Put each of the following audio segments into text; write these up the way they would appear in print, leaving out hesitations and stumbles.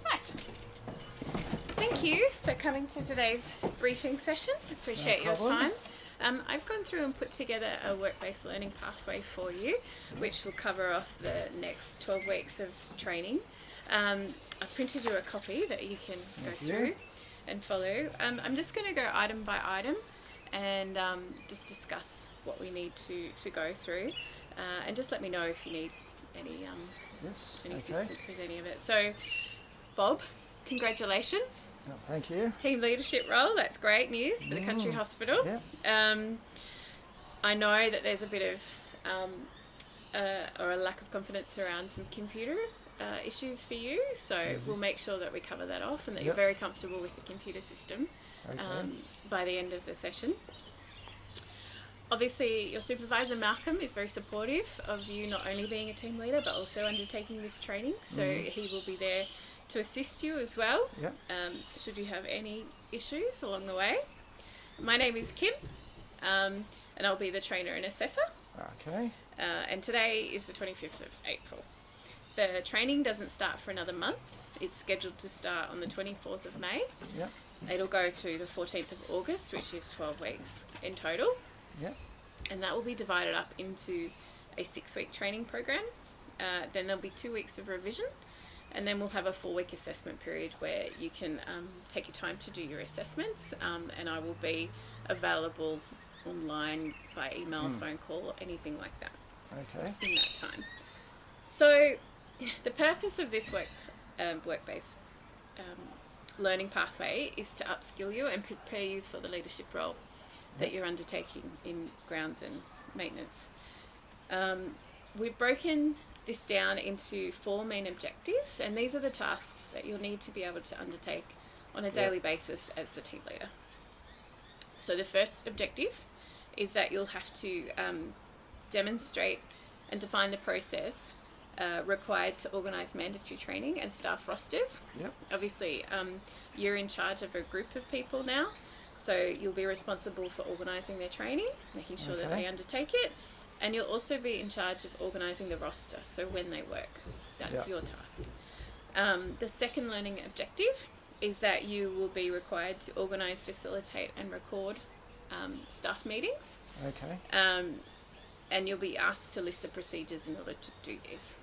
Right. Thank you for coming to today's briefing session. Appreciate your time. I've gone through and put together a work-based learning pathway for you, which will cover off the next 12 weeks of training. I've printed you a copy that you can go through and follow. I'm just going to go item by item and just discuss what we need to go through, and just let me know if you need any assistance with any of it. So, Bob, congratulations. Oh, thank you. Team leadership role, that's great news for the Country Hospital. Yeah. I know that there's a bit of or a lack of confidence around some computer issues for you, so we'll make sure that we cover that off and that you're very comfortable with the computer system by the end of the session. Obviously, your supervisor Malcolm is very supportive of you not only being a team leader but also undertaking this training, so he will be there to assist you as well, should you have any issues along the way. My name is Kim, and I'll be the trainer and assessor. Okay. And today is the 25th of April. The training doesn't start for another month. It's scheduled to start on the 24th of May. Yep. It'll go to the 14th of August, which is 12 weeks in total. Yep. And that will be divided up into a 6-week training program. Then there'll be 2 weeks of revision. And then we'll have a 4-week assessment period where you can take your time to do your assessments, and I will be available online by email, phone call, or anything like that in that time. So the purpose of this work-based learning pathway is to upskill you and prepare you for the leadership role that you're undertaking in grounds and maintenance. We've broken this down into 4 main objectives, and these are the tasks that you'll need to be able to undertake on a daily basis as the team leader. So the first objective is that you'll have to demonstrate and define the process required to organise mandatory training and staff rosters. Obviously, you're in charge of a group of people now, so you'll be responsible for organising their training, making sure that they undertake it. And you'll also be in charge of organising the roster, so when they work. That's your task. The second learning objective is that you will be required to organise, facilitate and record staff meetings. And you'll be asked to list the procedures in order to do this.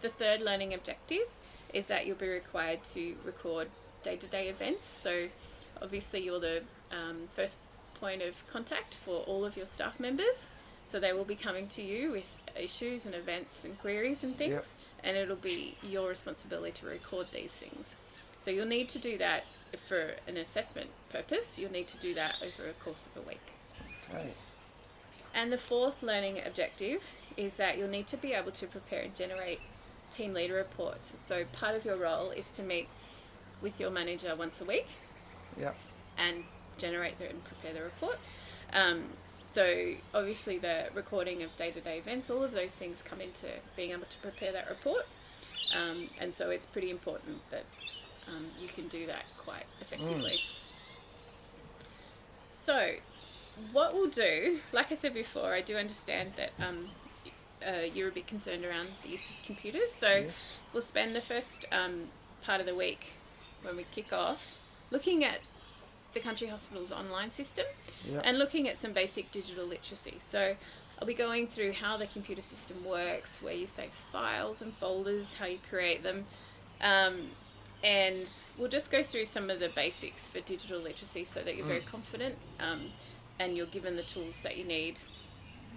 The third learning objective is that you'll be required to record day-to-day events. So obviously you're the first point of contact for all of your staff members, so they will be coming to you with issues and events and queries and things, and it'll be your responsibility to record these things. So you'll need to do that for an assessment purpose. You'll need to do that over a course of a week. And the fourth learning objective is that you'll need to be able to prepare and generate team leader reports. So part of your role is to meet with your manager once a week and generate and prepare the report. So obviously the recording of day-to-day events, all of those things come into being able to prepare that report, and so it's pretty important that you can do that quite effectively. So what we'll do, like I said before, I do understand that you're a bit concerned around the use of computers, so we'll spend the first part of the week when we kick off looking at the Country Hospital's online system and looking at some basic digital literacy. So I'll be going through how the computer system works, where you save files and folders, how you create them, and we'll just go through some of the basics for digital literacy so that you're very confident and you're given the tools that you need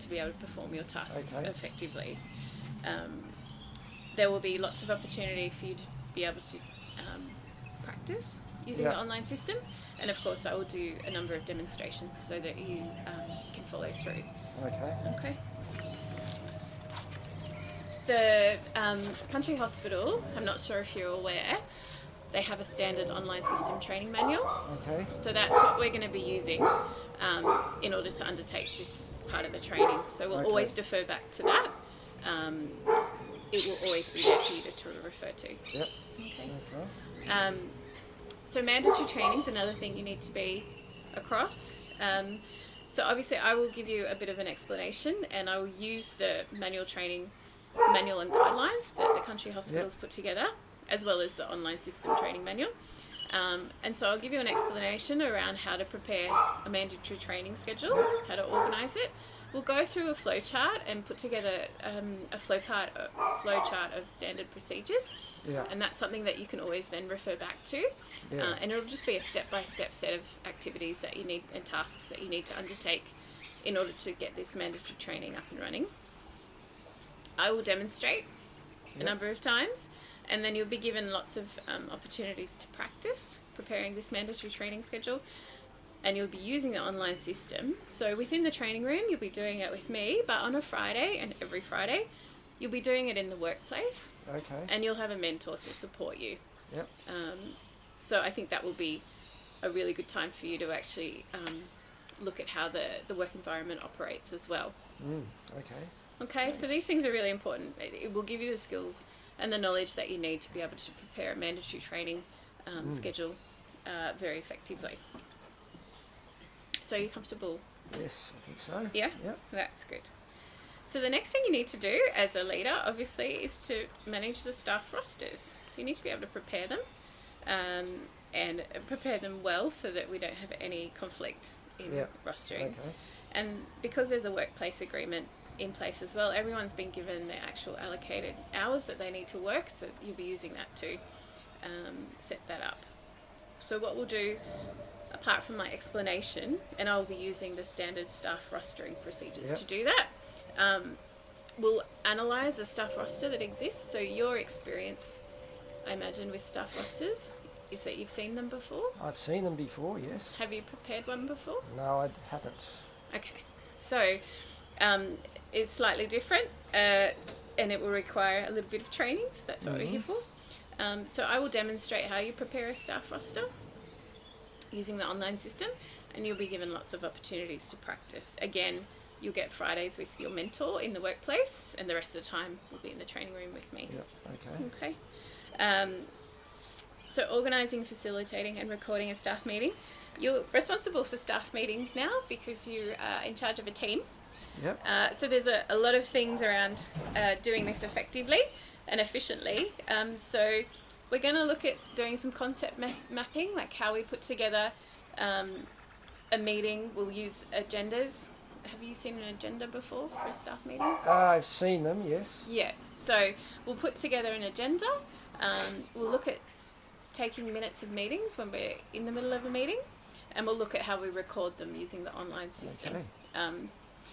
to be able to perform your tasks effectively. There will be lots of opportunity for you to be able to practice using the online system, and of course I will do a number of demonstrations so that you can follow through. The Country Hospital, I'm not sure if you're aware, they have a standard online system training manual. So that's what we're going to be using in order to undertake this part of the training. So we'll always defer back to that. It will always be there for you to refer to. So mandatory training is another thing you need to be across. So obviously I will give you a bit of an explanation, and I will use the manual training manual and guidelines that the country hospitals put together, as well as the online system training manual. And so I'll give you an explanation around how to prepare a mandatory training schedule, how to organise it. We'll go through a flowchart and put together a flowchart of standard procedures. Yeah. And that's something that you can always then refer back to. Yeah. And it'll just be a step-by-step set of activities that you need and tasks that you need to undertake in order to get this mandatory training up and running. I will demonstrate a number of times, and then you'll be given lots of opportunities to practice preparing this mandatory training schedule, and you'll be using the online system. So within the training room, you'll be doing it with me, but on a Friday and every Friday, you'll be doing it in the workplace. Okay. And you'll have a mentor to support you. Yep. So I think that will be a really good time for you to actually look at how the work environment operates as well. Okay. Okay, so these things are really important. It will give you the skills and the knowledge that you need to be able to prepare a mandatory training schedule very effectively. So you're comfortable? Yes, I think so. Yeah? Yep. That's good. So the next thing you need to do as a leader, obviously, is to manage the staff rosters. So you need to be able to prepare them and prepare them well so that we don't have any conflict in rostering. Okay. And because there's a workplace agreement in place as well, everyone's been given their actual allocated hours that they need to work, so you'll be using that to set that up. So what we'll do, apart from my explanation, and I'll be using the standard staff rostering procedures to do that, we'll analyse the staff roster that exists. So your experience, I imagine, with staff rosters is that you've seen them before? I've seen them before, yes. Have you prepared one before? No, I haven't. Okay, so it's slightly different and it will require a little bit of training, so that's what we're here for. So I will demonstrate how you prepare a staff roster using the online system, and you'll be given lots of opportunities to practice. Again, you'll get Fridays with your mentor in the workplace, and the rest of the time will be in the training room with me. Yep, okay. Okay. So organising, facilitating and recording a staff meeting. You're responsible for staff meetings now because you are in charge of a team. Yep. So there's a lot of things around doing this effectively and efficiently. So we're going to look at doing some concept mapping, like how we put together a meeting. We'll use agendas. Have you seen an agenda before for a staff meeting? I've seen them, yes. Yeah. So we'll put together an agenda. We'll look at taking minutes of meetings when we're in the middle of a meeting, and we'll look at how we record them using the online system. Okay.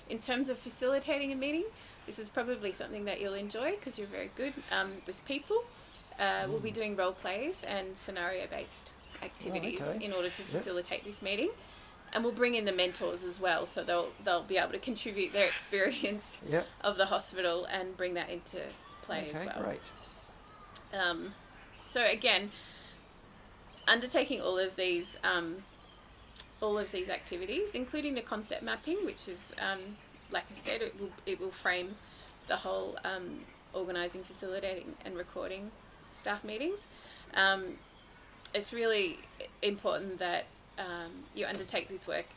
In terms of facilitating a meeting, this is probably something that you'll enjoy because you're very good with people. We'll be doing role plays and scenario-based activities in order to facilitate this meeting. And we'll bring in the mentors as well, so they'll be able to contribute their experience of the hospital and bring that into play as well. Great. So again, undertaking all of these activities, including the concept mapping, which is, like I said, it will frame the whole organising, facilitating and recording staff meetings. It's really important that you undertake this work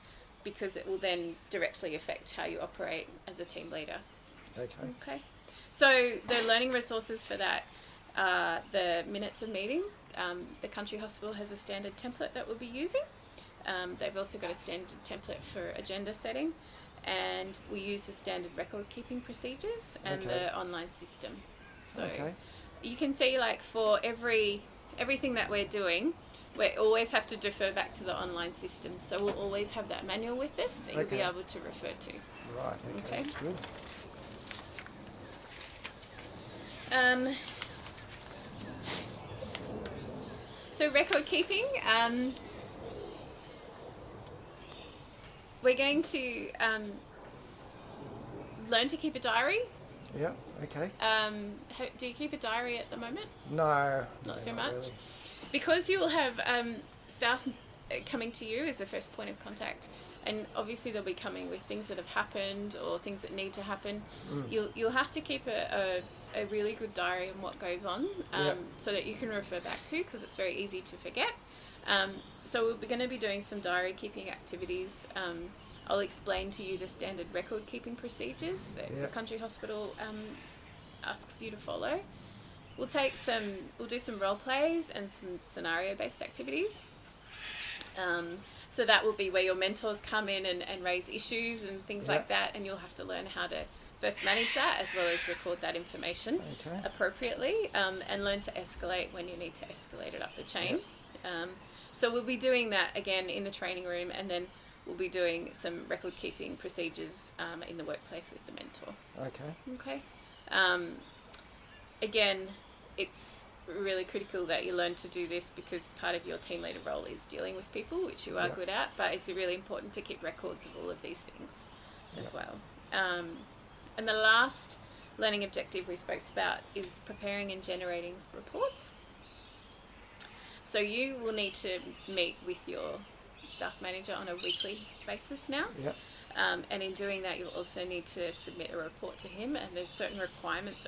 because it will then directly affect how you operate as a team leader. Okay. So the learning resources for that are the minutes of meeting. The country hospital has a standard template that we'll be using. They've also got a standard template for agenda setting, and we use the standard record keeping procedures and the online system. So you can see, like, for everything that we're doing, we always have to defer back to the online system. So we'll always have that manual with us that you'll be able to refer to. Right, okay. That's good. So record keeping, we're going to learn to keep a diary. Yeah, okay. Do you keep a diary at the moment? No. Not so not much? really. Because you'll have staff coming to you as a first point of contact, and obviously they'll be coming with things that have happened or things that need to happen. You'll have to keep a really good diary on what goes on, so that you can refer back to, because it's very easy to forget. So we're going to be doing some diary keeping activities. I'll explain to you the standard record keeping procedures that the country hospital asks you to follow. We'll do some role plays and some scenario-based activities. So that will be where your mentors come in and raise issues and things like that, and you'll have to learn how to first manage that as well as record that information appropriately, and learn to escalate when you need to escalate it up the chain. So we'll be doing that again in the training room, and then we'll be doing some record keeping procedures in the workplace with the mentor. Okay. Again, it's really critical that you learn to do this because part of your team leader role is dealing with people, which you are good at, but it's really important to keep records of all of these things as well. And the last learning objective we spoke about is preparing and generating reports. So you will need to meet with your staff manager on a weekly basis now. And in doing that, you'll also need to submit a report to him, and there's certain requirements